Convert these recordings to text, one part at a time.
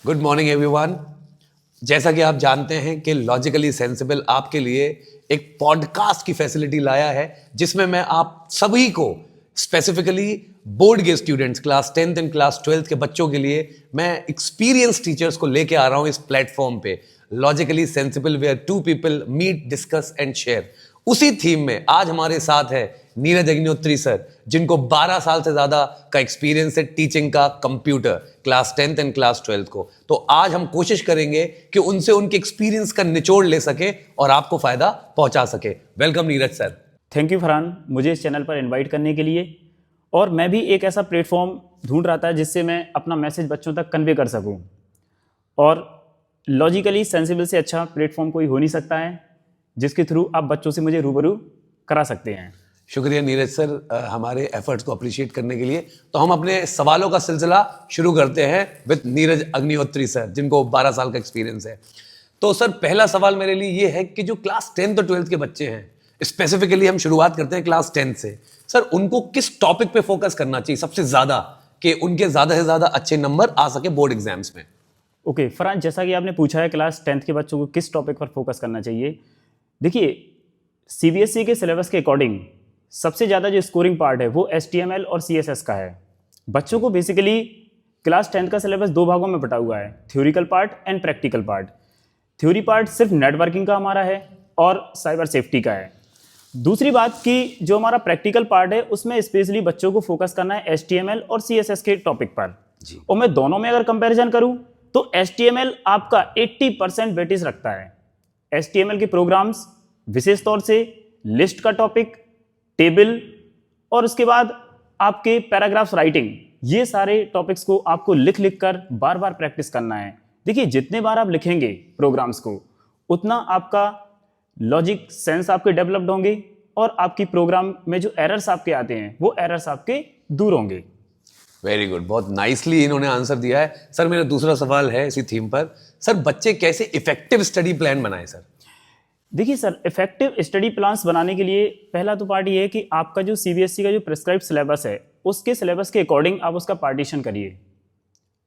Good morning everyone. जैसा कि आप जानते हैं कि लॉजिकली सेंसिबल आपके लिए एक पॉडकास्ट की फैसिलिटी लाया है जिसमें मैं आप सभी को स्पेसिफिकली बोर्ड के students class 10th and class 12th के बच्चों के लिए मैं एक्सपीरियंस टीचर्स को लेके आ रहा हूं इस प्लेटफॉर्म पे। Logically sensible where to people meet, discuss and share. उसी थीम में आज हमारे साथ है नीरज अग्निहोत्री सर, जिनको 12 साल से ज्यादा का एक्सपीरियंस है टीचिंग का computer class 10th and class 12th को। तो आज हम कोशिश करेंगे कि उनसे उनके एक्सपीरियंस का निचोड़ ले सके और आपको फायदा पहुंचा सके। Welcome Neeraj sir. Thank you Farhan, मुझे इस चैनल पर इनवाइट करने के लिए। और मैं भी एक ऐसा प्लेटफॉर्म ढूंढ रहा था जिससे मैं अपना मैसेज बच्चों तक कन्वे कर सकूं। और लॉजिकली सेंसिबल से अच्छा प्लेटफॉर्म कोई हो नहीं सकता है जिसके थ्रू आप बच्चों से मुझे रूबरू करा सकते हैं। शुक्रिया नीरज सर हमारे एफर्ट्स को अप्रिशिएट करने के लिए। तो हम अपने सवालों का सिलसिला शुरू करते हैं विद नीरज अग्निहोत्री सर, जिनको 12 साल का एक्सपीरियंस है। तो सर पहला सवाल मेरे लिए ये है कि जो क्लास 10th और 12th के बच्चे हैं, स्पेसिफिकली हम शुरुआत करते हैं क्लास 10 से। सर उनको किस टॉपिक पे फोकस करना चाहिए सबसे ज्यादा कि उनके ज्यादा से ज्यादा अच्छे नंबर आ सके बोर्ड एग्जाम्स में? ओके फरहान, जैसा कि आपने पूछा है क्लास 10th के बच्चों को किस टॉपिक पर फोकस करना चाहिए। देखिए, सीबीएसई के सिलेबस के अकॉर्डिंग सबसे ज़्यादा जो स्कोरिंग पार्ट है वो HTML और CSS का है। बच्चों को बेसिकली क्लास 10th का सिलेबस दो भागों में बटा हुआ है, theoretical part and practical part. Theory part सिर्फ नेटवर्किंग का हमारा है और साइबर सेफ्टी का है। दूसरी बात कि जो हमारा प्रैक्टिकल पार्ट है उसमें स्पेशली बच्चों को फोकस करना है HTML और CSS के टॉपिक पर जी। और मैं दोनों में अगर कंपैरिजन करूं तो HTML आपका 80% वेटेज रखता है। HTML के प्रोग्राम्स विशेष तौर से लिस्ट का टॉपिक, टेबल और उसके बाद आपके पैराग्राफ्स राइटिंग, ये सारे टॉपिक्स को आपको लिख लिख कर बार बार प्रैक्टिस करना है। देखिए, जितने बार आप लिखेंगे प्रोग्राम्स को उतना आपका लॉजिक सेंस आपके डेवलप्ड होंगे और आपकी प्रोग्राम में जो एरर्स आपके आते हैं वो एरर्स आपके दूर होंगे। वेरी गुड, बहुत नाइसली इन्होंने आंसर दिया है। सर मेरा दूसरा सवाल है इसी थीम पर। सर बच्चे कैसे इफेक्टिव स्टडी प्लान बनाएं सर? देखिए सर, इफेक्टिव स्टडी प्लान्स बनाने के लिए पहला तो पार्ट ये है कि आपका जो सीबीएसई का जो प्रिस्क्राइब सिलेबस है उसके सिलेबस के अकॉर्डिंग आप उसका पार्टीशन करिए।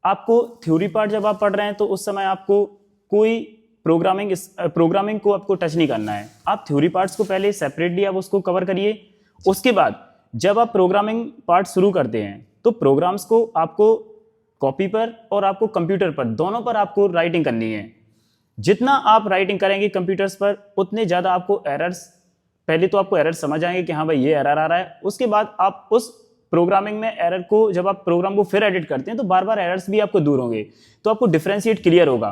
आपको थ्योरी पार्ट जब आप पढ़ रहे हैं तो उस समय आपको कोई प्रोग्रामिंग को आपको टच नहीं करना है। आप थ्योरी पार्ट्स को पहले सेपरेटली आप उसको कवर करिए। उसके बाद जब आप प्रोग्रामिंग पार्ट शुरू करते हैं तो प्रोग्राम्स को आपको कॉपी पर और आपको कंप्यूटर पर, दोनों पर आपको राइटिंग करनी है। जितना आप राइटिंग करेंगे कंप्यूटर्स पर उतने ज़्यादा आपको एरर्स, पहले तो आपको एरर्स समझ आएंगे कि हाँ भाई ये एरर आ रहा है। उसके बाद आप उस प्रोग्रामिंग में एरर को, जब आप प्रोग्राम को फिर एडिट करते हैं तो बार बार एरर्स भी आपको दूर होंगे। तो आपको डिफरेंशिएट क्लियर होगा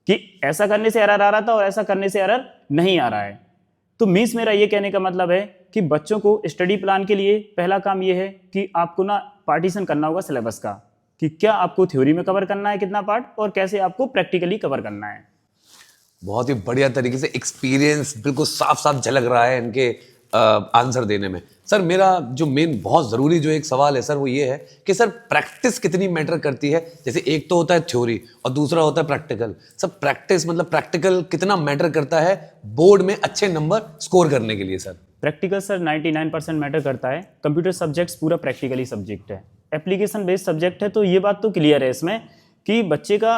कि ऐसा करने से एरर आ रहा था और ऐसा करने से एरर नहीं आ रहा है। तो मीन्स मेरा ये कहने का मतलब है कि बच्चों को स्टडी प्लान के लिए पहला काम ये है कि आपको ना पार्टीशन करना होगा सिलेबस का, कि क्या आपको थ्योरी में कवर करना है कितना पार्ट और कैसे आपको प्रैक्टिकली कवर करना है। बहुत ही बढ़िया तरीके से एक्सपीरियंस बिल्कुल साफ साफ झलक रहा है इनके आंसर देने में। सर मेरा जो मेन बहुत ज़रूरी जो एक सवाल है सर वो ये है कि सर प्रैक्टिस कितनी मैटर करती है? जैसे एक तो होता है थ्योरी और दूसरा होता है प्रैक्टिकल। सर प्रैक्टिस मतलब प्रैक्टिकल कितना मैटर करता है बोर्ड में अच्छे नंबर स्कोर करने के लिए? सर प्रैक्टिकल सर 99% मैटर करता है। कंप्यूटर सब्जेक्ट्स पूरा प्रैक्टिकली सब्जेक्ट है, एप्लीकेशन बेस्ड सब्जेक्ट है। तो ये बात तो क्लियर है इसमें कि बच्चे का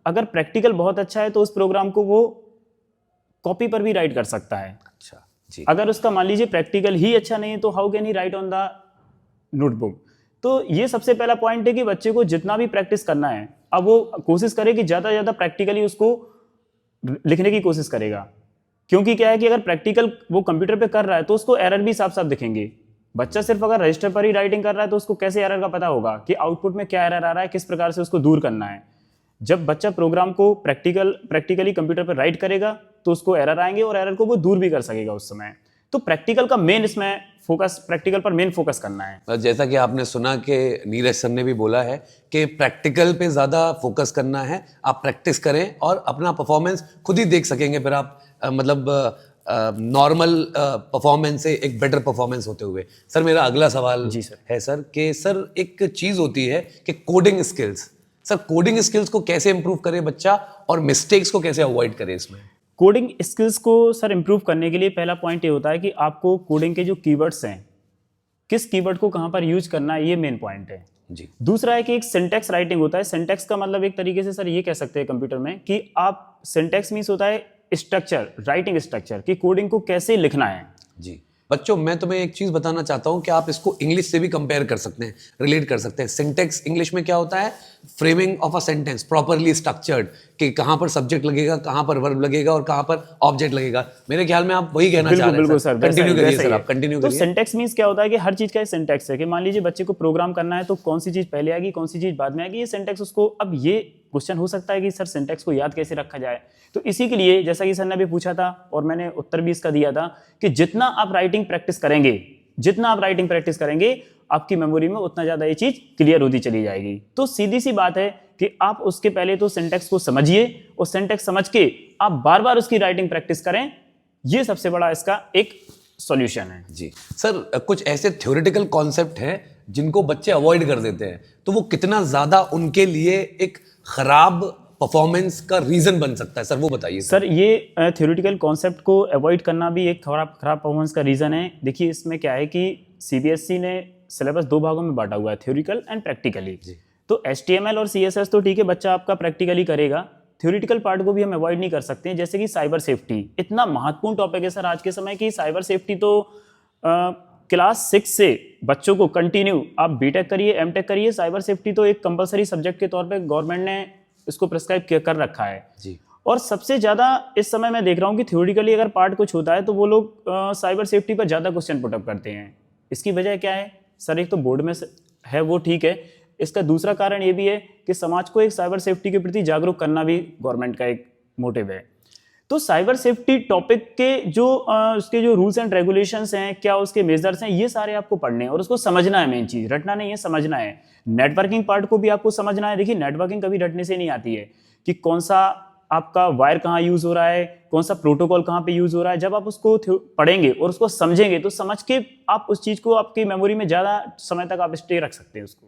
अगर प्रैक्टिकल बहुत अच्छा है तो उस प्रोग्राम को वो कॉपी पर भी राइट कर सकता है। अच्छा जी। अगर उसका मान लीजिए प्रैक्टिकल ही अच्छा नहीं है तो how can he right on the notebook? तो ये सबसे पहला पॉइंट है कि बच्चे को जितना भी प्रैक्टिस करना है, अब वो कोशिश करे कि ज़्यादा से ज़्यादा प्रैक्टिकली उसको लिखने की कोशिश करेगा। क्योंकि क्या है कि अगर प्रैक्टिकल वो कंप्यूटर पे कर रहा है तो उसको एरर भी साफ साफ दिखेंगे। बच्चा सिर्फ अगर रजिस्टर पर ही राइटिंग कर रहा है तो उसको कैसे एरर का पता होगा कि आउटपुट में क्या एरर आ रहा है, किस प्रकार से उसको दूर करना है। जब बच्चा प्रोग्राम को प्रैक्टिकली कंप्यूटर पर राइट करेगा तो उसको एरर आएंगे और एरर को वो दूर भी कर सकेगा उस समय। तो प्रैक्टिकल का मेन इसमें फोकस, प्रैक्टिकल पर मेन फोकस करना है। जैसा कि आपने सुना कि नीरज सर ने भी बोला है कि प्रैक्टिकल पे ज़्यादा फोकस करना है। आप प्रैक्टिस करें और अपना परफॉर्मेंस खुद ही देख सकेंगे फिर आप मतलब नॉर्मल परफॉर्मेंस से एक बेटर परफॉर्मेंस होते हुए। सर मेरा अगला सवाल जी सर है सर कि सर एक चीज़ होती है कि coding skills. Sir coding skills को कैसे इंप्रूव करे बच्चा और मिस्टेक्स को कैसे अवॉइड करे इसमें? कोडिंग स्किल्स को सर इंप्रूव करने के लिए पहला पॉइंट ये होता है कि आपको कोडिंग के जो कीवर्ड्स हैं, किस कीवर्ड को कहाँ पर यूज करना है, ये मेन पॉइंट है। जी दूसरा है कि एक सिंटैक्स राइटिंग होता है। सिंटैक्स का मतलब एक तरीके से सर ये कह सकते हैं कंप्यूटर में कि आप सिंटैक्स मीन्स होता है स्ट्रक्चर, राइटिंग स्ट्रक्चर कि कोडिंग को कैसे लिखना है। जी बच्चों, मैं तुम्हें एक चीज बताना चाहता हूं कि आप इसको इंग्लिश से भी कंपेयर कर सकते हैं, रिलेट कर सकते हैं। सिंटेक्स इंग्लिश में क्या होता है? Framing of a sentence, properly structured, कि कहां पर सब्जेक्ट लगेगा, कहां पर वर्ब लगेगा और कहां पर ऑब्जेक्ट लगेगा। मेरे ख्याल में आप वही कहना चाह बिल्कुल रहे बिल्कुल हैं सर, कंटिन्यू करिए वैसा ही सर, है। आप कंटिन्यू तो करिए। सिंटैक्स मीन्स क्या होता है कि हर चीज का एक सिंटैक्स है कि मान लीजिए बच्चे को प्रोग्राम करना है तो कौन सी चीज पहले आएगी, कौन सी चीज बाद में आएगी, ये सिंटैक्स उसको। अब ये क्वेश्चन हो सकता है कि सर सिंटैक्स को याद कैसे रखा जाए, तो इसी के लिए जैसा कि सर ने अभी पूछा था और मैंने उत्तर भी इसका दिया था कि जितना आप राइटिंग प्रैक्टिस करेंगे, जितना आप राइटिंग प्रैक्टिस करेंगे, आपकी मेमोरी में उतना ज्यादा ये चीज क्लियर होती चली जाएगी। तो सीधी सी बात है कि आप उसके पहले तो सिंटैक्स को समझिए और सिंटैक्स समझ के आप बार बार उसकी राइटिंग प्रैक्टिस करें। ये सबसे बड़ा इसका एक सॉल्यूशन है। जी सर, कुछ ऐसे थ्योरेटिकल कॉन्सेप्ट हैं जिनको बच्चे अवॉइड कर देते हैं, तो वो कितना ज्यादा उनके लिए एक खराब परफॉर्मेंस का रीजन बन सकता है सर, वो बताइए सर ये थ्योरेटिकल कॉन्सेप्ट को अवॉइड करना भी एक खराब परफॉर्मेंस का रीज़न है। देखिए इसमें क्या है कि सीबीएसई ने सिलेबस दो भागों में बांटा हुआ है, थ्योरेटिकल एंड प्रैक्टिकली। तो एचटीएमएल और सीएसएस तो ठीक है, बच्चा आपका प्रैक्टिकली करेगा, थ्योरेटिकल पार्ट को भी हम अवॉइड नहीं कर सकते हैं। जैसे कि साइबर सेफ्टी इतना महत्वपूर्ण टॉपिक है सर आज के समय की। साइबर सेफ्टी तो क्लास 6 से बच्चों को कंटिन्यू आप बीटेक करिए, एमटेक करिए, साइबर सेफ्टी तो एक कंपलसरी सब्जेक्ट के तौर पे गवर्नमेंट ने इसको प्रिस्क्राइब कर रखा है जी। और सबसे ज़्यादा इस समय मैं देख रहा हूँ कि थ्योरेटिकली अगर पार्ट कुछ होता है तो वो लोग साइबर सेफ्टी पर ज़्यादा क्वेश्चन पुटअप करते हैं। इसकी वजह क्या है सर? एक तो बोर्ड में है वो ठीक है, इसका दूसरा कारण ये भी है कि समाज को एक साइबर सेफ्टी के प्रति जागरूक करना भी गवर्नमेंट का एक मोटिव है। तो साइबर सेफ्टी टॉपिक के जो उसके जो रूल्स एंड रेगुलेशंस हैं, क्या उसके मेजर्स हैं, ये सारे आपको पढ़ने हैं और उसको समझना है। मेन चीज़ रटना नहीं है, समझना है। नेटवर्किंग पार्ट को भी आपको समझना है। देखिए नेटवर्किंग कभी रटने से नहीं आती है कि कौन सा आपका वायर कहाँ यूज़ हो रहा है, कौन सा प्रोटोकॉल कहाँ पे यूज़ हो रहा है। जब आप उसको पढ़ेंगे और उसको समझेंगे तो समझ के आप उस चीज़ को आपकी मेमोरी में ज़्यादा समय तक आप स्टे रख सकते हैं उसको।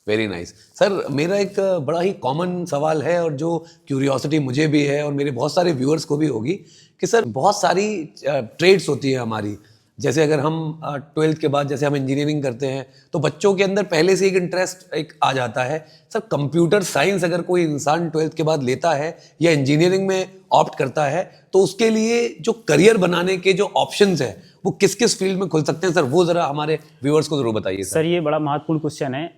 वेरी नाइस सर, मेरा एक बड़ा ही कॉमन सवाल है और जो क्यूरियोसिटी मुझे भी है और मेरे बहुत सारे व्यूअर्स को भी होगी कि सर बहुत सारी ट्रेड्स होती है हमारी। जैसे अगर हम 12th के बाद जैसे हम इंजीनियरिंग करते हैं तो बच्चों के अंदर पहले से एक इंटरेस्ट एक आ जाता है। सर कंप्यूटर साइंस अगर कोई इंसान 12th के बाद लेता है या इंजीनियरिंग में ऑप्ट करता है तो उसके लिए जो करियर बनाने के जो ऑप्शंस हैं वो किस किस फील्ड में खुल सकते हैं सर, वो ज़रा हमारे व्यूअर्स को ज़रूर बताइए सर। ये बड़ा महत्वपूर्ण क्वेश्चन है।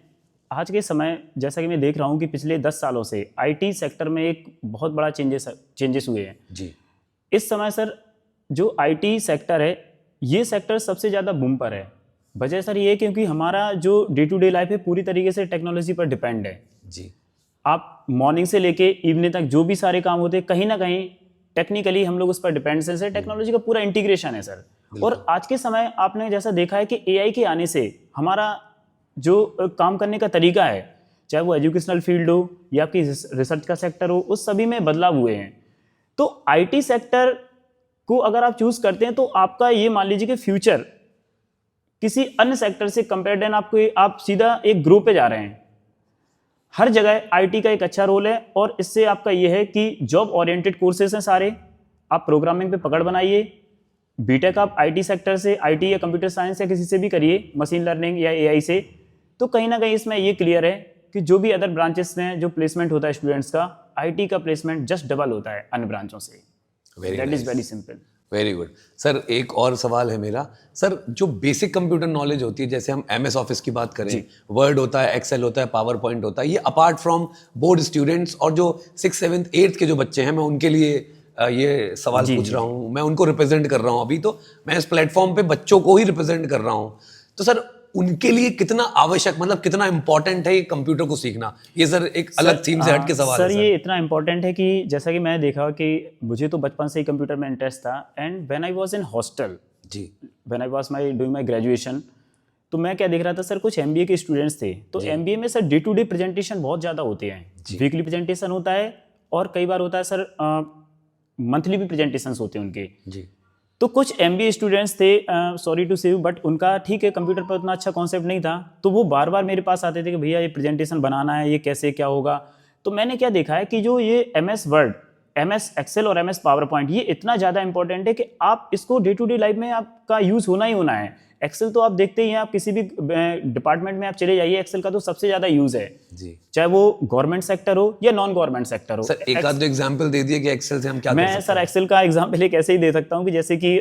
आज के समय जैसा कि मैं देख रहा हूँ कि पिछले 10 सालों से आईटी सेक्टर में एक बहुत बड़ा चेंजेस हुए हैं जी। इस समय सर जो आईटी सेक्टर है ये सेक्टर सबसे ज़्यादा बूम पर है। वजह सर ये है क्योंकि हमारा जो डे टू डे लाइफ है पूरी तरीके से टेक्नोलॉजी पर डिपेंड है। जी। आप मॉर्निंग से लेके इवनिंग तक जो भी सारे काम होते हैं कहीं ना कहीं टेक्निकली हम लोग उस पर डिपेंडेंस है। टेक्नोलॉजी का पूरा इंटीग्रेशन है सर। और आज के समय आपने जैसा देखा है कि एआई के आने से हमारा जो काम करने का तरीका है, चाहे वो एजुकेशनल फील्ड हो या आपकी रिसर्च का सेक्टर हो, उस सभी में बदलाव हुए हैं। तो आईटी सेक्टर को अगर आप चूज करते हैं तो आपका ये मान लीजिए कि फ्यूचर किसी अन्य सेक्टर से कंपेयर देन आप सीधा एक ग्रो पे जा रहे हैं। हर जगह आईटी का एक अच्छा रोल है और इससे आपका ये है कि जॉब ओरिएंटेड कोर्सेज हैं सारे। आप प्रोग्रामिंग पे पकड़ बनाइए, बीटेक आप आईटी सेक्टर से, आईटी या कंप्यूटर साइंस या किसी से भी करिए, मशीन लर्निंग या एआई से, तो कहीं ना कहीं इसमें ये क्लियर है कि जो भी अदर ब्रांचेस में जो प्लेसमेंट होता है स्टूडेंट्स का, आईटी का प्लेसमेंट जस्ट डबल होता है अन्य ब्रांचों से। That is very simple. Very good sir. एक और सवाल है मेरा सर, जो बेसिक कंप्यूटर नॉलेज होती है, जैसे हम एमएस ऑफिस की बात करें, वर्ड होता है, एक्सेल होता है, पावर पॉइंट होता है, ये अपार्ट फ्रॉम बोर्ड स्टूडेंट्स और जो 6th 7th 8th के जो बच्चे हैं, मैं उनके लिए ये सवाल पूछ रहा हूँ, मैं उनको रिप्रेजेंट कर रहा हूँ। अभी तो मैं इस प्लेटफॉर्म पे बच्चों को ही रिप्रेजेंट कर रहा हूँ, तो सर उनके लिए कितना आवश्यक, मतलब कितना इंपॉर्टेंट है ये कंप्यूटर को सीखना? ये सर एक अलग थीम से हट के सवाल है सर। ये इतना इंपॉर्टेंट है कि जैसा कि मैं देखा कि मुझे तो बचपन से ही कंप्यूटर में इंटरेस्ट था। And when I was in hostel, जी, when I was doing my graduation, तो मैं क्या देख रहा था सर, कुछ एमबीए के स्टूडेंट्स थे। तो एमबीए में sir day to day presentation बहुत ज़्यादा होते हैं। वीकली प्रेजेंटेशन होता है और कई बार होता है सर मंथली भी प्रेजेंटेशन होते हैं उनके। जी। तो कुछ एमबीए स्टूडेंट्स थे, सॉरी टू से, बट उनका ठीक है कंप्यूटर पर उतना अच्छा कॉन्सेप्ट नहीं था, तो वो बार बार मेरे पास आते थे कि भैया ये प्रेजेंटेशन बनाना है, ये कैसे क्या होगा। तो मैंने क्या देखा है कि जो ये एमएस वर्ड, एमएस एक्सेल और एमएस पावर पॉइंट, ये इतना ज़्यादा इंपॉर्टेंट है कि आप इसको डे टू डे लाइफ में आप आपका यूज होना ही होना है। एक्सेल तो आप देखते ही हैं, आप किसी भी डिपार्टमेंट में आप चले जाइए, एक्सेल का तो सबसे ज्यादा यूज है जी। चाहे वो गवर्नमेंट सेक्टर हो या नॉन गवर्नमेंट सेक्टर हो। सर एक आध एग्जांपल दे दिए कि एक्सेल से हम क्या कर मैं सकते सर एक्सेल का एग्जांपल एक ऐसे ही दे सकता हूं कि जैसे कि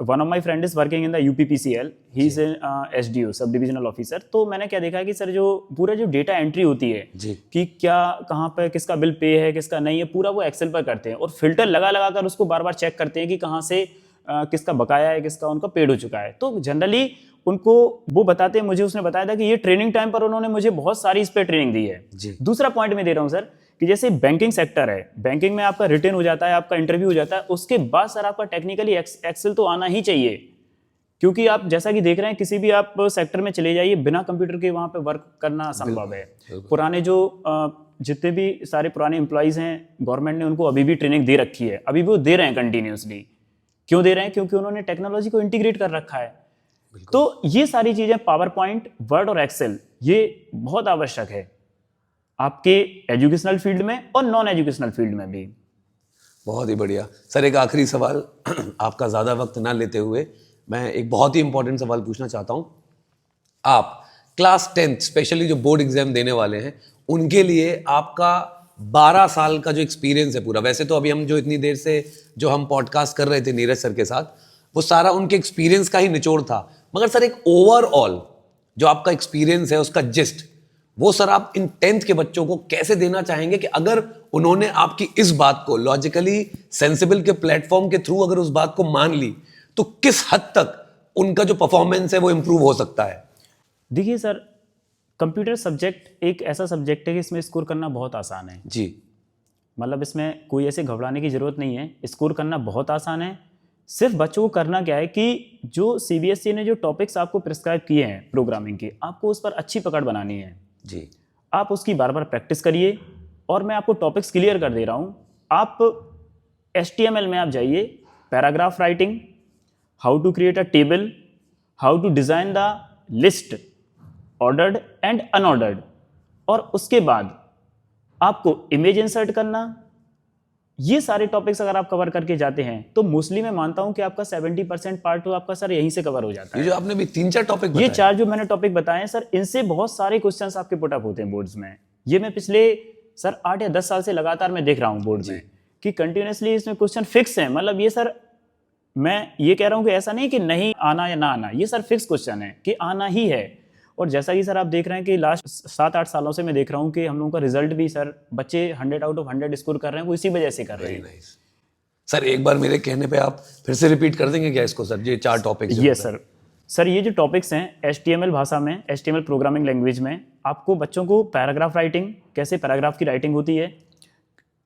one of my friend is working in the UPPCL, he is SDO, sub divisional officer. तो मैंने क्या देखा कि सर जो पूरा जो डेटा एंट्री होती है जी। कि क्या कहाँ पे किसका बिल पे है किसका नहीं है, पूरा वो एक्सेल पर करते हैं और फिल्टर लगा लगा कर उसको बार बार चेक करते हैं कि कहाँ से किसका बकाया है किसका उनका पेड हो चुका है। तो जनरली उनको वो बताते हैं, मुझे उसने बताया था कि ये ट्रेनिंग टाइम पर उन्होंने मुझे बहुत सारी इस पे ट्रेनिंग दी है जी। दूसरा पॉइंट मैं दे रहा हूँ सर कि जैसे बैंकिंग सेक्टर है, बैंकिंग में आपका रिटर्न हो जाता है, आपका इंटरव्यू हो जाता है, उसके बाद सर आपका टेक्निकली एक्सेल तो आना ही चाहिए, क्योंकि आप जैसा कि देख रहे हैं किसी भी आप सेक्टर में चले जाइए बिना कंप्यूटर के वहां पे वर्क करना असंभव है। पुराने जो जितने भी सारे पुराने एम्प्लॉइज हैं गवर्नमेंट ने उनको अभी भी ट्रेनिंग दे रखी है, अभी भी वो दे रहे हैं कंटिन्यूसली। क्यों दे रहे हैं? क्योंकि उन्होंने टेक्नोलॉजी को इंटीग्रेट कर रखा है। तो ये सारी चीजें पावर पॉइंट, वर्ड और एक्सेल ये बहुत आवश्यक है आपके एजुकेशनल फील्ड में और नॉन एजुकेशनल फील्ड में भी। बहुत ही बढ़िया सर। एक आखिरी सवाल आपका ज़्यादा वक्त ना लेते हुए मैं एक बहुत ही इंपॉर्टेंट सवाल पूछना चाहता हूँ। आप क्लास 10 स्पेशली जो बोर्ड एग्जाम देने वाले हैं उनके लिए आपका 12 साल का जो एक्सपीरियंस है पूरा, वैसे तो अभी हम जो इतनी देर से जो हम पॉडकास्ट कर रहे थे नीरज सर के साथ वो सारा उनके एक्सपीरियंस का ही निचोड़ था, मगर सर एक ओवरऑल जो आपका एक्सपीरियंस है उसका जिस्ट वो सर आप इन 10th के बच्चों को कैसे देना चाहेंगे कि अगर उन्होंने आपकी इस बात को लॉजिकली सेंसिबल के प्लेटफॉर्म के थ्रू अगर उस बात को मान ली तो किस हद तक उनका जो परफॉर्मेंस है वो इंप्रूव हो सकता है? देखिए सर, कंप्यूटर सब्जेक्ट एक ऐसा सब्जेक्ट है कि इसमें स्कोर करना बहुत आसान है जी। मतलब इसमें कोई ऐसे घबराने की जरूरत नहीं है, स्कोर करना बहुत आसान है। सिर्फ बच्चों को करना क्या है कि जो सीबीएसई ने जो टॉपिक्स आपको प्रिस्क्राइब किए हैं प्रोग्रामिंग के, आपको उस पर अच्छी पकड़ बनानी है जी। आप उसकी बार बार प्रैक्टिस करिए और मैं आपको टॉपिक्स क्लियर कर दे रहा हूँ। आप HTML में आप जाइए, paragraph writing, how to create a table, how to design the list, ordered and unordered, और उसके बाद आपको इमेज इंसर्ट करना। ये सारे टॉपिक्स अगर आप कवर करके जाते हैं तो मोस्टली मैं मानता हूं कि आपका 70% पार्ट तो आपका सर यहीं से कवर हो जाता है। ये जो आपने भी 3-4 टॉपिक ये 4 जो मैंने टॉपिक बताए हैं सर, इनसे बहुत सारे क्वेश्चंस आपके पुटअप होते हैं बोर्ड्स में। ये मैं पिछले सर 8 या 10 साल से लगातार मैं देख रहा हूँ बोर्ड में कि कंटिन्यूसली इसमें क्वेश्चन फिक्स है। मतलब ये सर मैं ये कह रहा हूँ कि ऐसा नहीं कि नहीं आना या ना आना, ये सर फिक्स क्वेश्चन है कि आना ही है। और जैसा कि सर आप देख रहे हैं कि लास्ट 7-8 सालों से मैं देख रहा हूँ कि हम लोगों का रिजल्ट भी सर बच्चे 100 आउट ऑफ 100 स्कोर कर रहे हैं, वो इसी वजह से कर रहे हैं। Very nice sir. एक बार मेरे कहने पे आप फिर से रिपीट कर देंगे क्या इसको सर, ये 4 टॉपिक्स? यस सर ये जो टॉपिक्स हैं HTML भाषा में, HTML प्रोग्रामिंग लैंग्वेज में, आपको बच्चों को पैराग्राफ राइटिंग, कैसे पैराग्राफ की राइटिंग होती है,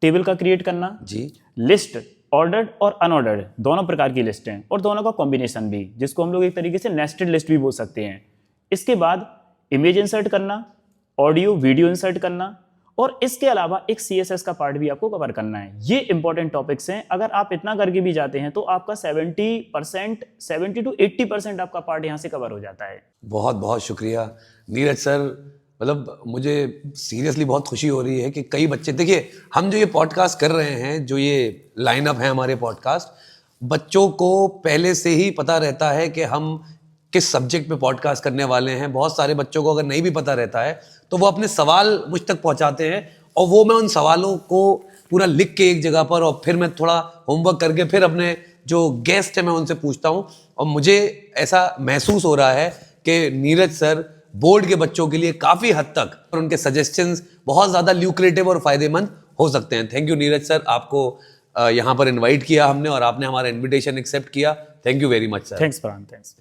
टेबल का क्रिएट करना जी, लिस्ट, ऑर्डर्ड और अनऑर्डर्ड दोनों प्रकार की लिस्ट हैं और दोनों का कॉम्बिनेशन भी, जिसको हम लोग एक तरीके से नेस्टेड लिस्ट भी बोल सकते हैं। इसके बाद इमेज इंसर्ट करना, ऑडियो वीडियो इंसर्ट करना, और इसके अलावा एक CSS का पार्ट भी आपको कवर करना है। ये इंपॉर्टेंट टॉपिक्स हैं। अगर आप इतना करके भी जाते हैं तो आपका 70 to 80% आपका पार्ट यहाँ से कवर हो जाता है। बहुत बहुत शुक्रिया नीरज सर। मतलब मुझे सीरियसली बहुत खुशी हो रही है कि कई बच्चे, देखिए हम जो ये पॉडकास्ट कर रहे हैं, जो ये लाइनअप है हमारे पॉडकास्ट, बच्चों को पहले से ही पता रहता है कि हम किस सब्जेक्ट पे पॉडकास्ट करने वाले हैं। बहुत सारे बच्चों को अगर नहीं भी पता रहता है तो वो अपने सवाल मुझ तक पहुंचाते हैं और वो मैं उन सवालों को पूरा लिख के एक जगह पर और फिर मैं थोड़ा होमवर्क करके फिर अपने जो गेस्ट है मैं उनसे पूछता हूं। और मुझे ऐसा महसूस हो रहा है कि नीरज सर बोर्ड के बच्चों के लिए काफ़ी हद तक और उनके सजेशंस बहुत ज़्यादा ल्यूक्रेटिव और फायदेमंद हो सकते हैं। थैंक यू नीरज सर, आपको यहाँ पर इनवाइट किया हमने और आपने हमारा इन्विटेशन एक्सेप्ट किया। Thank you very much sir. Thanks.